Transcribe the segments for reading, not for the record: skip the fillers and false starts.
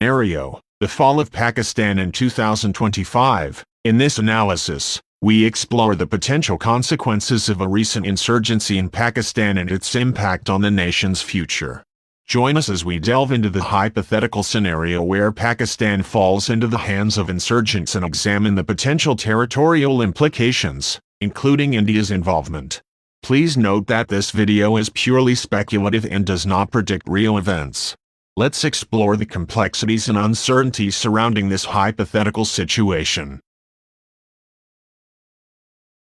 Scenario: the fall of Pakistan in 2025. In this analysis, we explore the potential consequences of a recent insurgency in Pakistan and its impact on the nation's future. Join us as we delve into the hypothetical scenario where Pakistan falls into the hands of insurgents and examine the potential territorial implications, including India's involvement. Please note that this video is purely speculative and does not predict real events. Let's explore the complexities and uncertainties surrounding this hypothetical situation.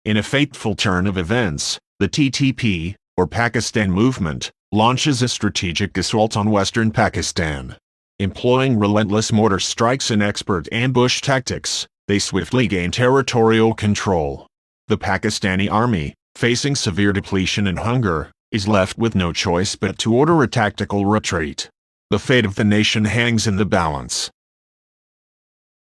In a fateful turn of events, the TTP, or Pakistan Movement, launches a strategic assault on western Pakistan. Employing relentless mortar strikes and expert ambush tactics, they swiftly gain territorial control. The Pakistani army, facing severe depletion and hunger, is left with no choice but to order a tactical retreat. The fate of the nation hangs in the balance.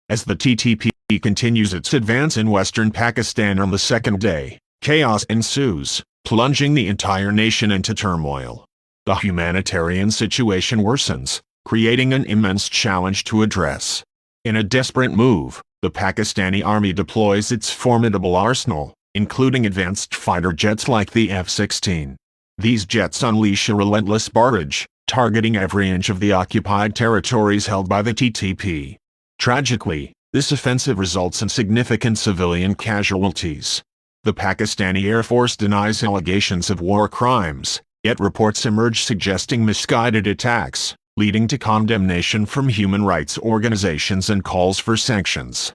As the TTP continues its advance in western Pakistan on the second day, chaos ensues, plunging the entire nation into turmoil. The humanitarian situation worsens, creating an immense challenge to address. In a desperate move, the Pakistani army deploys its formidable arsenal, including advanced fighter jets like the F-16. These jets unleash a relentless barrage, targeting every inch of the occupied territories held by the TTP. Tragically, this offensive results in significant civilian casualties. The Pakistani Air Force denies allegations of war crimes, yet reports emerge suggesting misguided attacks, leading to condemnation from human rights organizations and calls for sanctions.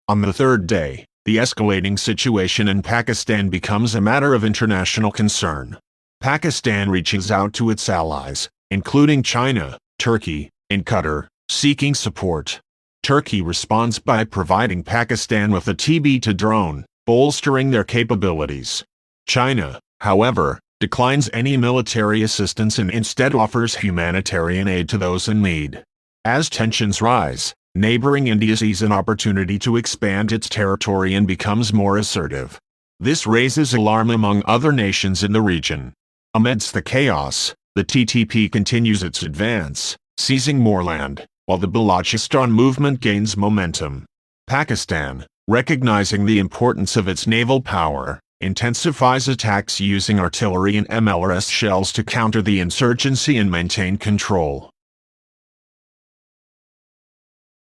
On the third day, the escalating situation in Pakistan becomes a matter of international concern. Pakistan reaches out to its allies, including China, Turkey, and Qatar, seeking support. Turkey responds by providing Pakistan with a TB2 drone, bolstering their capabilities. China, however, declines any military assistance and instead offers humanitarian aid to those in need. As tensions rise, neighboring India sees an opportunity to expand its territory and becomes more assertive. This raises alarm among other nations in the region. Amidst the chaos, the TTP continues its advance, seizing more land, while the Balochistan movement gains momentum. Pakistan, recognizing the importance of its naval power, intensifies attacks using artillery and MLRS shells to counter the insurgency and maintain control.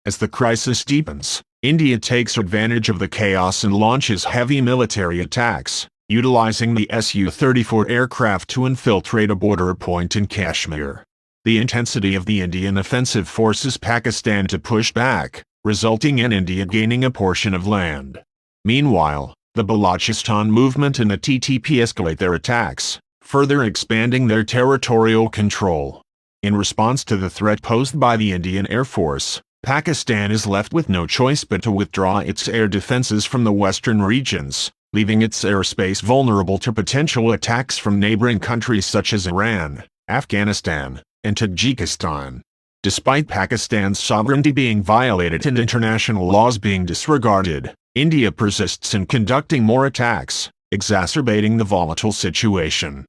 As the crisis deepens, India takes advantage of the chaos and launches heavy military attacks, utilizing the Su-34 aircraft to infiltrate a border point in Kashmir. The intensity of the Indian offensive forces Pakistan to push back, resulting in India gaining a portion of land. Meanwhile, the Balochistan movement and the TTP escalate their attacks, further expanding their territorial control. In response to the threat posed by the Indian Air Force, Pakistan is left with no choice but to withdraw its air defenses from the western regions, leaving its airspace vulnerable to potential attacks from neighboring countries such as Iran, Afghanistan, and Tajikistan. Despite Pakistan's sovereignty being violated and international laws being disregarded, India persists in conducting more attacks, exacerbating the volatile situation.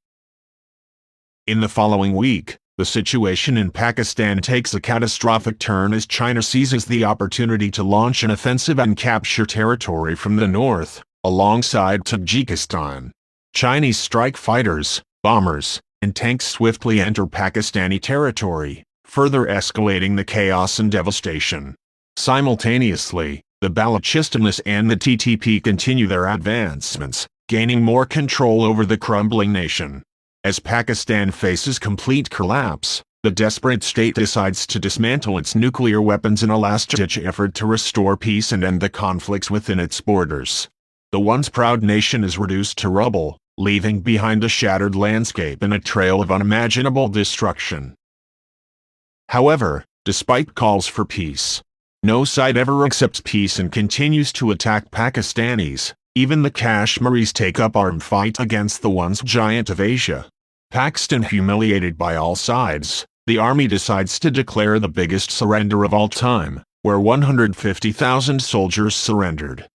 In the following week, the situation in Pakistan takes a catastrophic turn as China seizes the opportunity to launch an offensive and capture territory from the north, alongside Tajikistan. Chinese strike fighters, bombers, and tanks swiftly enter Pakistani territory, further escalating the chaos and devastation. Simultaneously, the Balochistanis and the TTP continue their advancements, gaining more control over the crumbling nation. As Pakistan faces complete collapse, the desperate state decides to dismantle its nuclear weapons in a last-ditch effort to restore peace and end the conflicts within its borders. The once proud nation is reduced to rubble, leaving behind a shattered landscape and a trail of unimaginable destruction. However, despite calls for peace, no side ever accepts peace and continues to attack Pakistanis. Even the Kashmiris take up armed fight against the once giant of Asia. Pakistan humiliated by all sides, the army decides to declare the biggest surrender of all time, where 150,000 soldiers surrendered.